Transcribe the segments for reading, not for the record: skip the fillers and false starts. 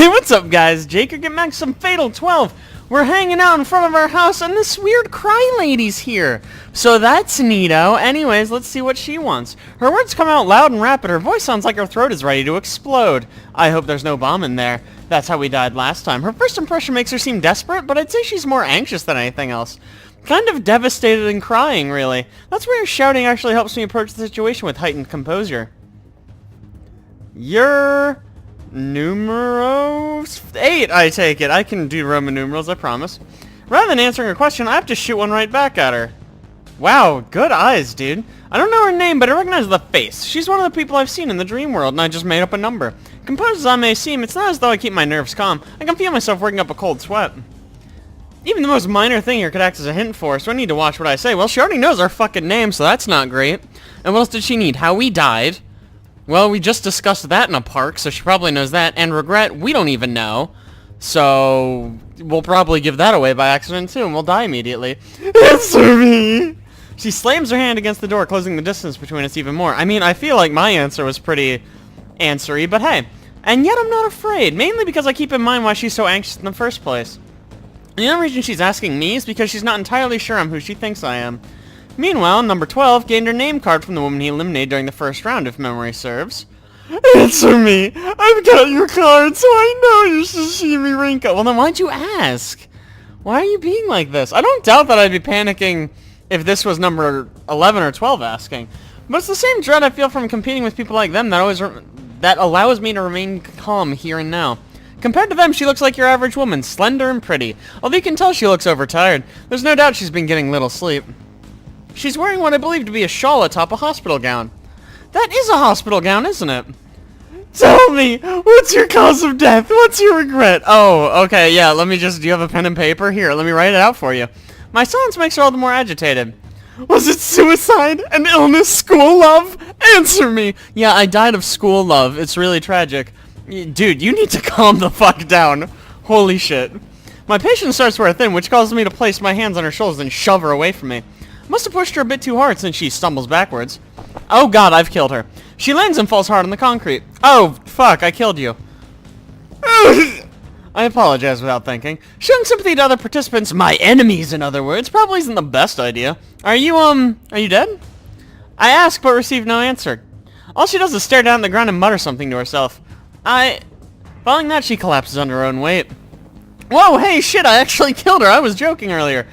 Hey, what's up, guys? Jake, get back some Fatal 12. We're hanging out in front of our house, and this weird cry lady's here. So that's neato. Anyways, let's see what she wants. Her words come out loud and rapid. Her voice sounds like her throat is ready to explode. I hope there's no bomb in there. That's how we died last time. Her first impression makes her seem desperate, but I'd say she's more anxious than anything else. Kind of devastated and crying, really. That's where shouting actually helps me approach the situation with heightened composure. You're... numero 8, I take it. I can do Roman numerals, I promise. Rather than answering her question, I have to shoot one right back at her. Wow, good eyes, dude. I don't know her name, but I recognize the face. She's one of the people I've seen in the dream world, and I just made up a number. Composed as I may seem, it's not as though I keep my nerves calm. I can feel myself working up a cold sweat. Even the most minor thing here could act as a hint for us, so I need to watch what I say. Well, she already knows our fucking name, so that's not great. And what else did she need? How we died. Well, we just discussed that in a park, so she probably knows that. And regret, we don't even know. So, we'll probably give that away by accident, too, and we'll die immediately. Answer me! She slams her hand against the door, closing the distance between us even more. I mean, I feel like my answer was pretty answery, but hey. And yet I'm not afraid, mainly because I keep in mind why she's so anxious in the first place. The only reason she's asking me is because she's not entirely sure I'm who she thinks I am. Meanwhile, number 12 gained her name card from the woman he eliminated during the first round, if memory serves. Answer me! I've got your card, so I know you're Sashimi Rinka. Well, then why'd you ask? Why are you being like this? I don't doubt that I'd be panicking if this was number 11 or 12 asking. But it's the same dread I feel from competing with people like them that allows me to remain calm here and now. Compared to them, she looks like your average woman, slender and pretty. Although you can tell she looks overtired. There's no doubt she's been getting little sleep. She's wearing what I believe to be a shawl atop a hospital gown. That is a hospital gown, isn't it? Tell me, what's your cause of death? What's your regret? Oh, okay, yeah, do you have a pen and paper? Here, let me write it out for you. My silence makes her all the more agitated. Was it suicide? An illness? School love? Answer me! Yeah, I died of school love. It's really tragic. Dude, you need to calm the fuck down. Holy shit. My patience starts to wear thin, which causes me to place my hands on her shoulders and shove her away from me. Must have pushed her a bit too hard since she stumbles backwards. Oh god, I've killed her. She lands and falls hard on the concrete. Oh, fuck, I killed you. I apologize without thinking. Showing sympathy to other participants, my enemies in other words, probably isn't the best idea. Are you dead? I ask but receive no answer. All she does is stare down at the ground and mutter something to herself. Following that, she collapses under her own weight. Whoa, hey, shit, I actually killed her. I was joking earlier.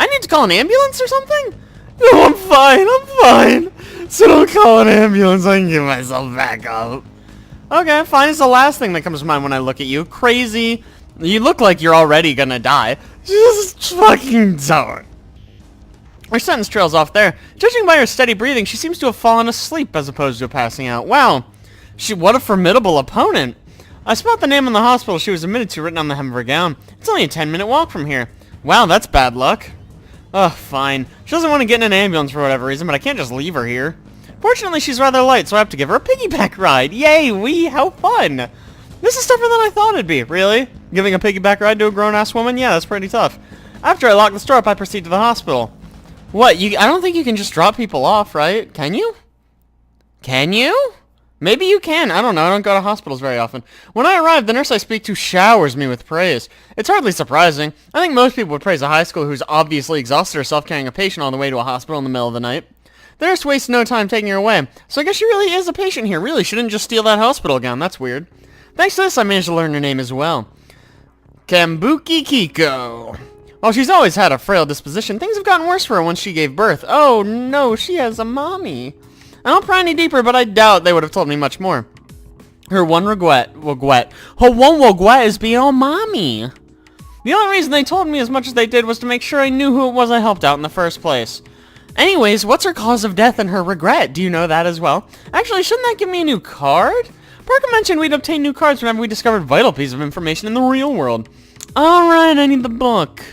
I need to call an ambulance or something? No, I'm fine. So don't call an ambulance, I can get myself back up. Okay, fine, it's the last thing that comes to mind when I look at you. Crazy. You look like you're already gonna die. Just fucking don't. Her sentence trails off there. Judging by her steady breathing, she seems to have fallen asleep as opposed to passing out. Wow. What a formidable opponent. I spot the name on the hospital she was admitted to written on the hem of her gown. It's only a 10-minute walk from here. Wow, that's bad luck. Ugh, fine. She doesn't want to get in an ambulance for whatever reason, but I can't just leave her here. Fortunately, she's rather light, so I have to give her a piggyback ride. Yay, how fun. This is tougher than I thought it'd be. Really? Giving a piggyback ride to a grown-ass woman? Yeah, that's pretty tough. After I lock the store up, I proceed to the hospital. What, I don't think you can just drop people off, right? Can you? Can you? Maybe you can. I don't know. I don't go to hospitals very often. When I arrive, the nurse I speak to showers me with praise. It's hardly surprising. I think most people would praise a high schooler who's obviously exhausted herself carrying a patient on the way to a hospital in the middle of the night. The nurse wastes no time taking her away. So I guess she really is a patient here. Really, she didn't just steal that hospital gown. That's weird. Thanks to this, I managed to learn her name as well. Kambuki Kiko. While she's always had a frail disposition, things have gotten worse for her once she gave birth. Oh no, she has a mommy. I don't pry any deeper, but I doubt they would have told me much more. Her one regret is being a mommy. The only reason they told me as much as they did was to make sure I knew who it was I helped out in the first place. Anyways, what's her cause of death and her regret? Do you know that as well? Actually, shouldn't that give me a new card? Parker mentioned we'd obtain new cards whenever we discovered vital pieces of information in the real world. Alright, I need the book.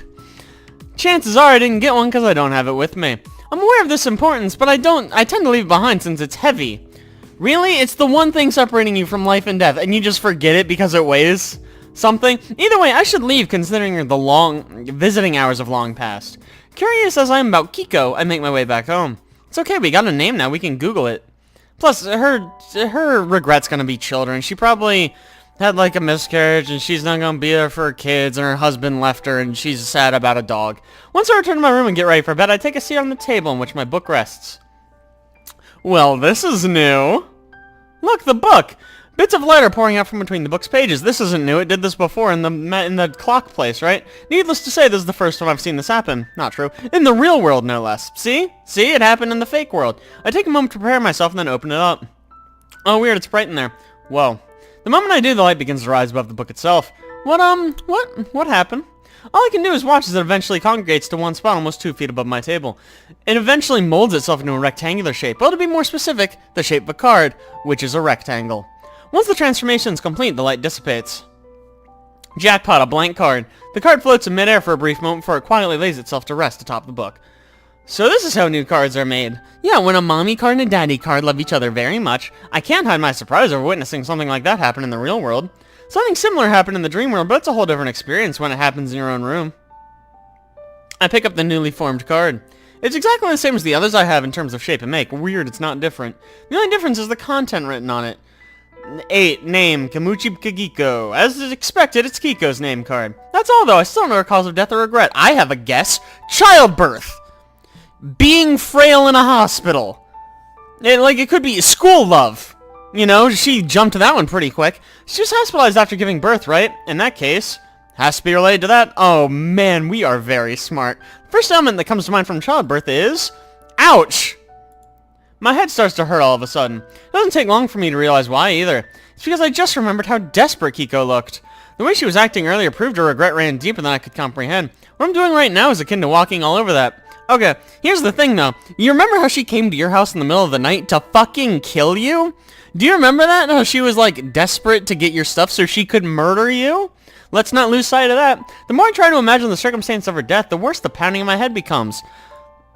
Chances are I didn't get one because I don't have it with me. I'm aware of this importance, but I tend to leave it behind since it's heavy. Really? It's the one thing separating you from life and death, and you just forget it because it weighs something? Either way, I should leave considering the long visiting hours have long passed. Curious as I am about Kiko, I make my way back home. It's okay, we got a name now, we can Google it. Plus, her regret's gonna be children. She probably had like a miscarriage and she's not gonna be there for her kids and her husband left her and she's sad about a dog. Once I return to my room and get ready for bed, I take a seat on the table on which my book rests. Well, this is new. Look, the book! Bits of light are pouring out from between the book's pages. This isn't new. It did this before in the clock place, right? Needless to say, this is the first time I've seen this happen. Not true. In the real world, no less. See? See? It happened in the fake world. I take a moment to prepare myself and then open it up. Oh, weird. It's bright in there. Whoa. The moment I do, the light begins to rise above the book itself. What happened? All I can do is watch as it eventually congregates to one spot almost 2 feet above my table. It eventually molds itself into a rectangular shape. Well, to be more specific, the shape of a card, which is a rectangle. Once the transformation is complete, the light dissipates. Jackpot, a blank card. The card floats in midair for a brief moment before it quietly lays itself to rest atop the book. So this is how new cards are made. Yeah, when a mommy card and a daddy card love each other very much. I can't hide my surprise over witnessing something like that happen in the real world. Something similar happened in the dream world, but it's a whole different experience when it happens in your own room. I pick up the newly formed card. It's exactly the same as the others I have in terms of shape and make. Weird, it's not different. The only difference is the content written on it. 8. Name, Kamuchi Kagiko. As expected, it's Kiko's name card. That's all though, I still don't know her cause of death or regret. I have a guess. Childbirth! Being frail in a hospital. It could be school love. You know, she jumped to that one pretty quick. She was hospitalized after giving birth, right? In that case, has to be related to that. Oh man, we are very smart. The first element that comes to mind from childbirth is... Ouch! My head starts to hurt all of a sudden. It doesn't take long for me to realize why either. It's because I just remembered how desperate Kiko looked. The way she was acting earlier proved her regret ran deeper than I could comprehend. What I'm doing right now is akin to walking all over that. Okay, here's the thing though. You remember how she came to your house in the middle of the night to fucking kill you? Do you remember that? How she was like desperate to get your stuff so she could murder you? Let's not lose sight of that. The more I try to imagine the circumstance of her death, the worse the pounding in my head becomes.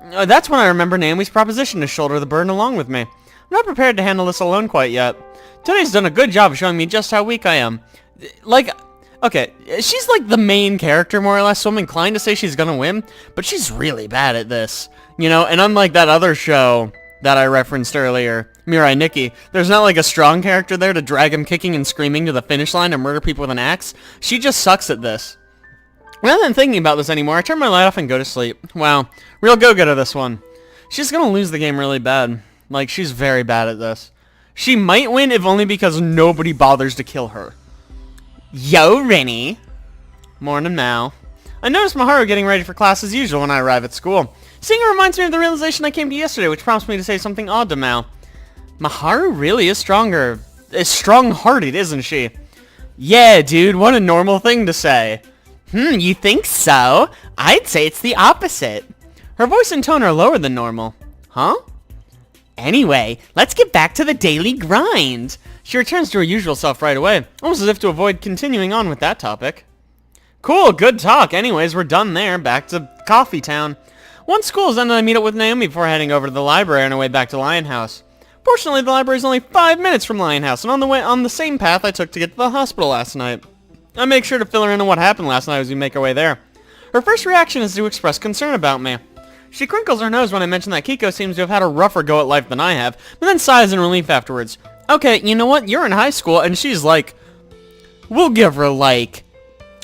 That's when I remember Naomi's proposition to shoulder the burden along with me. I'm not prepared to handle this alone quite yet. Today's done a good job of showing me just how weak I am. Okay, she's like the main character more or less, so I'm inclined to say she's gonna win, but she's really bad at this. You know, and unlike that other show that I referenced earlier, Mirai Nikki, there's not like a strong character there to drag him kicking and screaming to the finish line and murder people with an axe. She just sucks at this. Rather than thinking about this anymore, I turn my light off and go to sleep. Wow, real go-getter this one. She's gonna lose the game really bad. Like, she's very bad at this. She might win if only because nobody bothers to kill her. Yo, Rennie. Morning, Mal. I noticed Maharu getting ready for class as usual when I arrive at school. Seeing her reminds me of the realization I came to yesterday, which prompts me to say something odd to Mal. Maharu really is strong-hearted, isn't she? Yeah, dude, what a normal thing to say. You think so? I'd say it's the opposite. Her voice and tone are lower than normal. Huh? Anyway, let's get back to the daily grind. She returns to her usual self right away, almost as if to avoid continuing on with that topic. Cool, good talk. Anyways, we're done there. Back to Coffee Town. Once school is ended, I meet up with Naomi before heading over to the library on our way back to Lion House. Fortunately, the library is only 5 minutes from Lion House, and on the same path I took to get to the hospital last night. I make sure to fill her in on what happened last night as we make our way there. Her first reaction is to express concern about me. She crinkles her nose when I mention that Kiko seems to have had a rougher go at life than I have, but then sighs in relief afterwards. Okay, you know what? You're in high school, and she's like... We'll give her, like...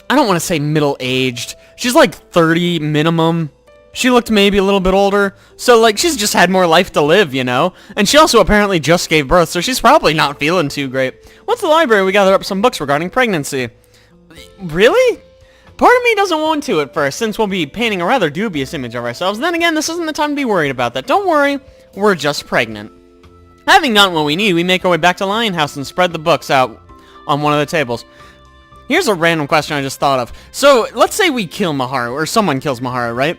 I don't want to say middle-aged. She's like 30 minimum. She looked maybe a little bit older. So, like, she's just had more life to live, you know? And she also apparently just gave birth, so she's probably not feeling too great. Once at the library, we gathered up some books regarding pregnancy. Really? Part of me doesn't want to at first, since we'll be painting a rather dubious image of ourselves. Then again, this isn't the time to be worried about that. Don't worry, we're just pregnant. Having gotten what we need, we make our way back to Lion House and spread the books out on one of the tables. Here's a random question I just thought of. So, let's say we kill Maharu, or someone kills Maharu, right?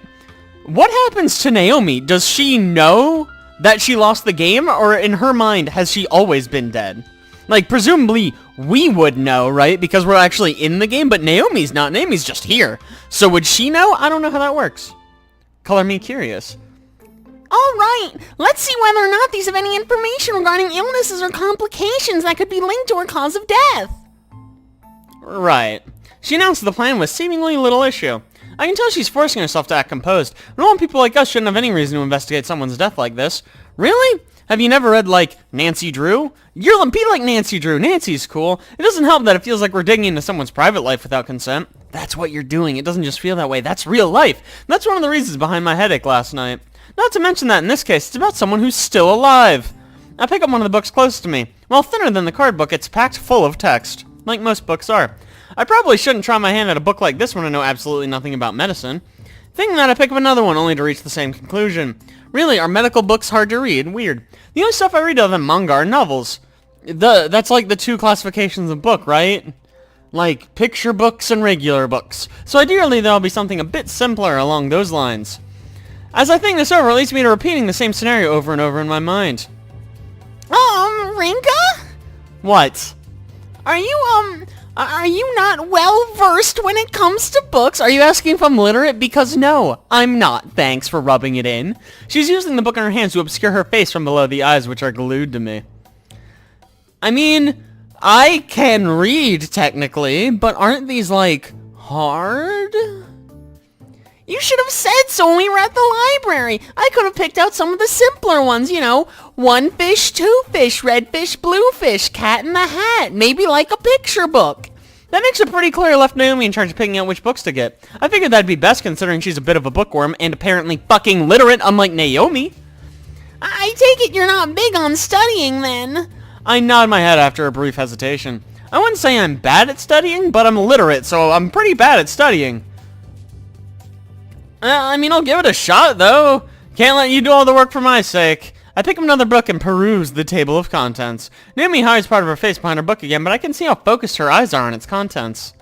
What happens to Naomi? Does she know that she lost the game, or in her mind, has she always been dead? Like, presumably, we would know, right? Because we're actually in the game, but Naomi's not. Naomi's just here. So would she know? I don't know how that works. Color me curious. Alright, let's see whether or not these have any information regarding illnesses or complications that could be linked to her cause of death. Right. She announced the plan with seemingly little issue. I can tell she's forcing herself to act composed. Normal people like us shouldn't have any reason to investigate someone's death like this. Really? Have you never read, like, Nancy Drew? Be like Nancy Drew. Nancy's cool. It doesn't help that it feels like we're digging into someone's private life without consent. That's what you're doing. It doesn't just feel that way. That's real life. That's one of the reasons behind my headache last night. Not to mention that in this case, it's about someone who's still alive. I pick up one of the books close to me. While thinner than the card book, it's packed full of text, like most books are. I probably shouldn't try my hand at a book like this when I know absolutely nothing about medicine. Thinking that, I pick up another one only to reach the same conclusion. Really, are medical books hard to read? Weird. The only stuff I read other than manga are novels. That's like the two classifications of book, right? Like, picture books and regular books. So ideally there'll be something a bit simpler along those lines. As I think this over, it leads me to repeating the same scenario over and over in my mind. Rinka? What? Are you not well versed when it comes to books? Are you asking if I'm literate? Because no, I'm not. Thanks for rubbing it in. She's using the book in her hands to obscure her face from below the eyes, which are glued to me. I mean, I can read, technically, but aren't these, like, hard? You should have said so when we were at the library. I could have picked out some of the simpler ones, you know. One fish, two fish, red fish, blue fish, cat in the hat. Maybe like a picture book. That makes it pretty clear I left Naomi in charge of picking out which books to get. I figured that'd be best considering she's a bit of a bookworm and apparently fucking literate, unlike Naomi. I take it you're not big on studying then. I nod my head after a brief hesitation. I wouldn't say I'm bad at studying, but I'm literate, so I'm pretty bad at studying. I mean, I'll give it a shot, though. Can't let you do all the work for my sake. I pick up another book and peruse the table of contents. Naomi hides part of her face behind her book again, but I can see how focused her eyes are on its contents.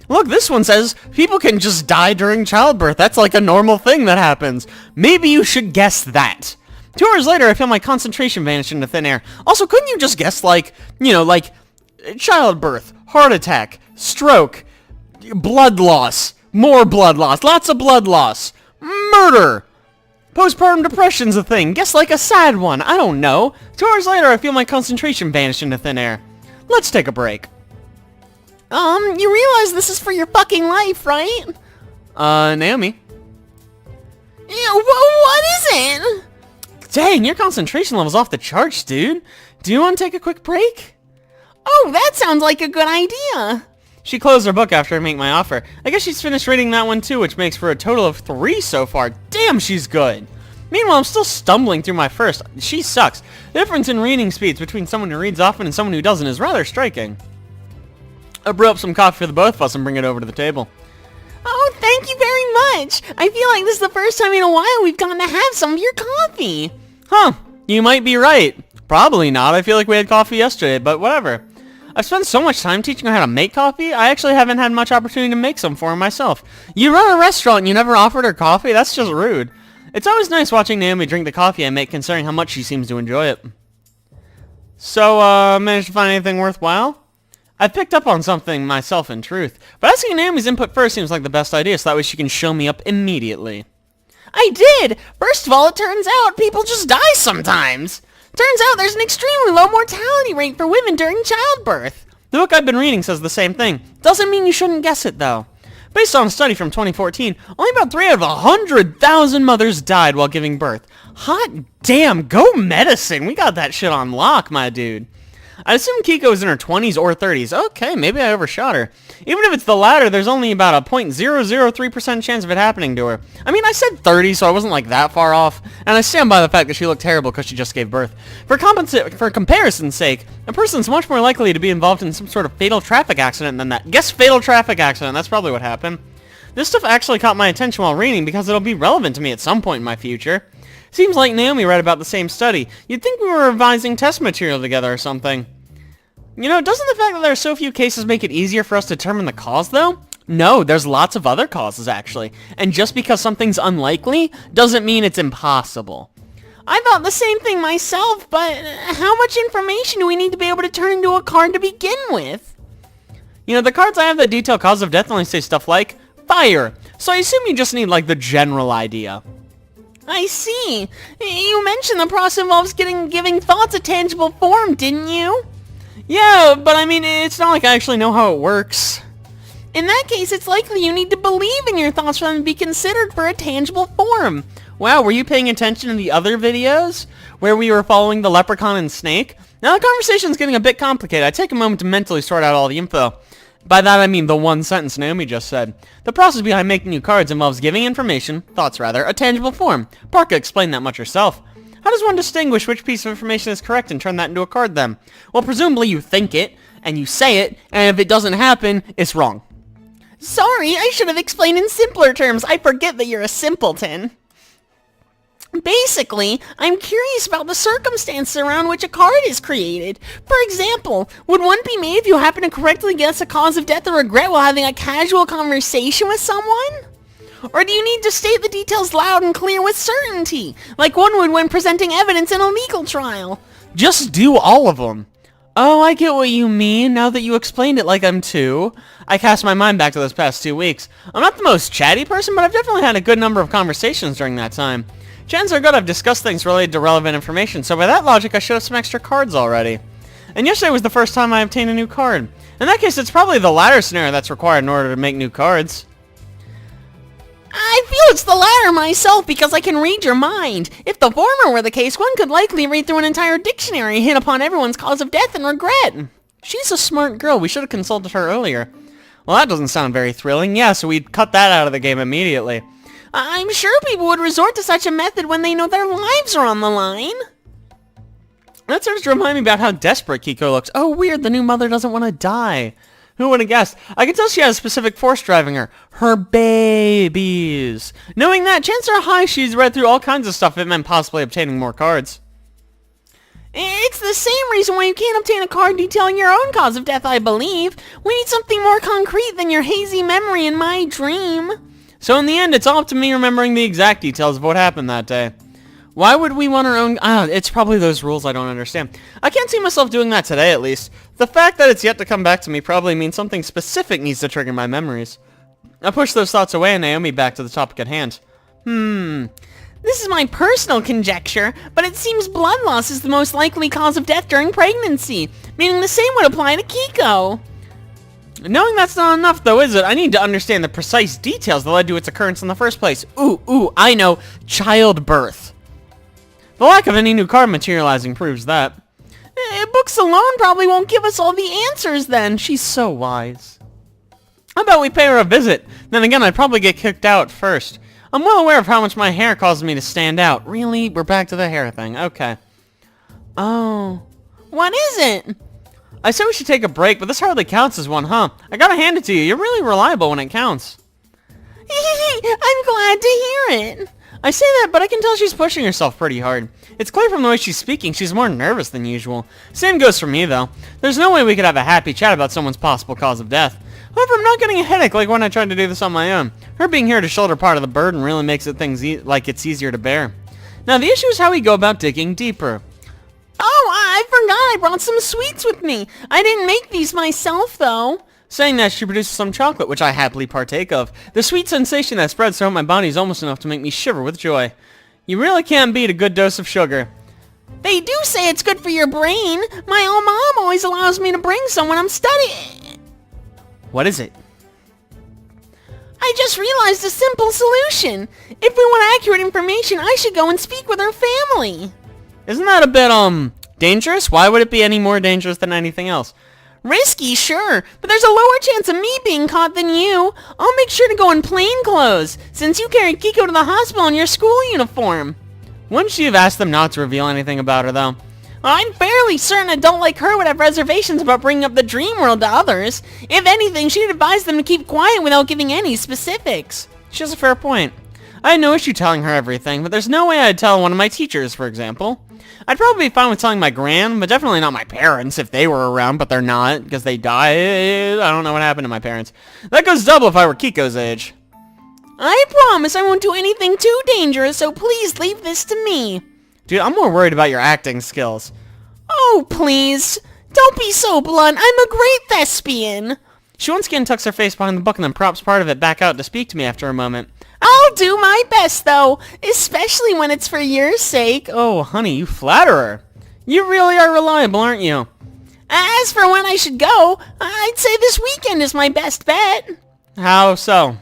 Look, this one says, people can just die during childbirth. That's like a normal thing that happens. Maybe you should guess that. 2 hours later, I feel my concentration vanish into thin air. Also, couldn't you just guess, like, you know, like, childbirth, heart attack, stroke, blood loss, more blood loss, lots of blood loss, murder, postpartum depression's a thing, guess like a sad one, I don't know. 2 hours later, I feel my concentration vanish into thin air. Let's take a break. You realize this is for your fucking life, right? Naomi? Yeah, what is it? Dang, your concentration level's off the charts, dude. Do you want to take a quick break? Oh, that sounds like a good idea. She closed her book after I make my offer. I guess she's finished reading that one too, which makes for a total of 3 so far. Damn, she's good. Meanwhile, I'm still stumbling through my first. She sucks. The difference in reading speeds between someone who reads often and someone who doesn't is rather striking. I brew up some coffee for the both of us and bring it over to the table. Oh, thank you very much. I feel like this is the first time in a while we've gotten to have some of your coffee. Huh, you might be right. Probably not. I feel like we had coffee yesterday, but whatever. I've spent so much time teaching her how to make coffee, I actually haven't had much opportunity to make some for her myself. You run a restaurant and you never offered her coffee? That's just rude. It's always nice watching Naomi drink the coffee I make, considering how much she seems to enjoy it. So, managed to find anything worthwhile? I picked up on something myself in truth, but asking Naomi's input first seems like the best idea, so that way she can show me up immediately. I did! First of all, it turns out people just die sometimes. Turns out there's an extremely low mortality rate for women during childbirth. The book I've been reading says the same thing. Doesn't mean you shouldn't guess it, though. Based on a study from 2014, only about 3 out of 100,000 mothers died while giving birth. Hot damn, go medicine! We got that shit on lock, my dude. I assume Kiko's in her 20s or 30s. Okay, maybe I overshot her. Even if it's the latter, there's only about a 0.003% chance of it happening to her. I mean, I said 30, so I wasn't like that far off, and I stand by the fact that she looked terrible because she just gave birth. For comparison's sake, a person's much more likely to be involved in some sort of fatal traffic accident than that. Guess fatal traffic accident, that's probably what happened. This stuff actually caught my attention while reading because it'll be relevant to me at some point in my future. Seems like Naomi read about the same study. You'd think we were revising test material together or something. You know, doesn't the fact that there are so few cases make it easier for us to determine the cause, though? No, there's lots of other causes, actually. And just because something's unlikely doesn't mean it's impossible. I thought the same thing myself, but how much information do we need to be able to turn into a card to begin with? You know, the cards I have that detail cause of death only say stuff like, fire. So I assume you just need, like, the general idea. I see. You mentioned the process involves giving thoughts a tangible form, didn't you? Yeah, but I mean, it's not like I actually know how it works. In that case, it's likely you need to believe in your thoughts for them to be considered for a tangible form. Wow, were you paying attention to the other videos where we were following the leprechaun and snake? Now the conversation's getting a bit complicated. I take a moment to mentally sort out all the info. By that I mean the one sentence Naomi just said. The process behind making new cards involves giving information, thoughts rather, a tangible form. Parka explained that much herself. How does one distinguish which piece of information is correct and turn that into a card then? Well, presumably you think it, and you say it, and if it doesn't happen, it's wrong. Sorry, I should have explained in simpler terms. I forget that you're a simpleton. Basically, I'm curious about the circumstances around which a card is created. For example, would one be made if you happen to correctly guess a cause of death or regret while having a casual conversation with someone? Or do you need to state the details loud and clear with certainty, like one would when presenting evidence in a legal trial? Just do all of them. Oh, I get what you mean, now that you explained it like I'm two. I cast my mind back to those past 2 weeks. I'm not the most chatty person, but I've definitely had a good number of conversations during that time. Chances are good I've discussed things related to relevant information, so by that logic I should have some extra cards already. And yesterday was the first time I obtained a new card. In that case, it's probably the latter scenario that's required in order to make new cards. I feel it's the latter myself because I can read your mind. If the former were the case, one could likely read through an entire dictionary and hit upon everyone's cause of death and regret. She's a smart girl. We should have consulted her earlier. Well, that doesn't sound very thrilling. Yeah, so we'd cut that out of the game immediately. I'm sure people would resort to such a method when they know their lives are on the line. That serves to remind me about how desperate Kiko looks. Oh, weird, the new mother doesn't want to die. Who would have guessed? I can tell she has a specific force driving her. Her babies. Knowing that, chances are high she's read through all kinds of stuff if it meant possibly obtaining more cards. It's the same reason why you can't obtain a card detailing your own cause of death, I believe. We need something more concrete than your hazy memory in my dream. So in the end, it's all up to me remembering the exact details of what happened that day. Why would we want our own... it's probably those rules I don't understand. I can't see myself doing that today, at least. The fact that it's yet to come back to me probably means something specific needs to trigger my memories. I push those thoughts away and Naomi back to the topic at hand. This is my personal conjecture, but it seems blood loss is the most likely cause of death during pregnancy, meaning the same would apply to Kiko. Knowing that's not enough, though, is it? I need to understand the precise details that led to its occurrence in the first place. I know. Childbirth. The lack of any new card materializing proves that. Books alone probably won't give us all the answers then. She's so wise. How about we pay her a visit? Then again, I'd probably get kicked out first. I'm well aware of how much my hair causes me to stand out. Really? We're back to the hair thing. Okay. Oh. What is it? I said we should take a break, but this hardly counts as one, huh? I gotta hand it to you. You're really reliable when it counts. I'm glad to hear it. I say that, but I can tell she's pushing herself pretty hard. It's clear from the way she's speaking, she's more nervous than usual. Same goes for me, though. There's no way we could have a happy chat about someone's possible cause of death. However, I'm not getting a headache like when I tried to do this on my own. Her being here to shoulder part of the burden really makes it like it's easier to bear. Now, the issue is how we go about digging deeper. Oh, I forgot I brought some sweets with me. I didn't make these myself, though. Saying that, she produces some chocolate, which I happily partake of. The sweet sensation that spreads throughout my body is almost enough to make me shiver with joy. You really can't beat a good dose of sugar. They do say it's good for your brain. My own mom always allows me to bring some when I'm studying. What is it? I just realized a simple solution. If we want accurate information, I should go and speak with her family. Isn't that a bit, dangerous? Why would it be any more dangerous than anything else? Risky, sure, but there's a lower chance of me being caught than you. I'll make sure to go in plain clothes, since you carried Kiko to the hospital in your school uniform. Wouldn't she have asked them not to reveal anything about her, though? I'm fairly certain an adult like her would have reservations about bringing up the dream world to others. If anything, she'd advise them to keep quiet without giving any specifics. She has a fair point. I had no issue telling her everything, but there's no way I'd tell one of my teachers, for example. I'd probably be fine with telling my gran, but definitely not my parents if they were around, but they're not, because they died. I don't know what happened to my parents. That goes double if I were Kiko's age. I promise I won't do anything too dangerous, so please leave this to me. Dude, I'm more worried about your acting skills. Oh, please. Don't be so blunt. I'm a great thespian. She once again tucks her face behind the book and then props part of it back out to speak to me after a moment. I'll do my best, though, especially when it's for your sake. Oh, honey, you flatter her. You really are reliable, aren't you? As for when I should go, I'd say this weekend is my best bet. How so?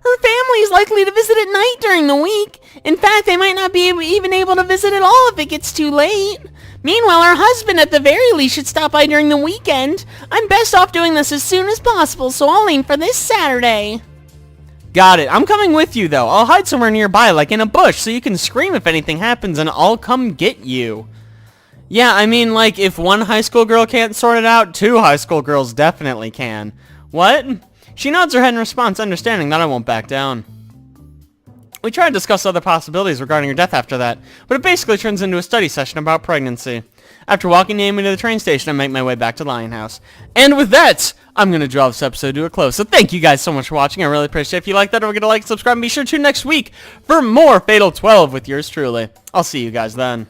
Her family is likely to visit at night during the week. In fact, they might not be even able to visit at all if it gets too late. Meanwhile, her husband at the very least should stop by during the weekend. I'm best off doing this as soon as possible, so I'll aim for this Saturday. Got it. I'm coming with you, though. I'll hide somewhere nearby, like in a bush, so you can scream if anything happens, and I'll come get you. Yeah, I mean, like, if one high school girl can't sort it out, 2 high school girls definitely can. What? She nods her head in response, understanding that I won't back down. We try to discuss other possibilities regarding her death after that, but it basically turns into a study session about pregnancy. After walking Amy to the train station, I make my way back to Lionhouse. And with that, I'm going to draw this episode to a close. So thank you guys so much for watching. I really appreciate it. If you like that, don't forget to like, subscribe, and be sure to tune next week for more Fatal 12 with yours truly. I'll see you guys then.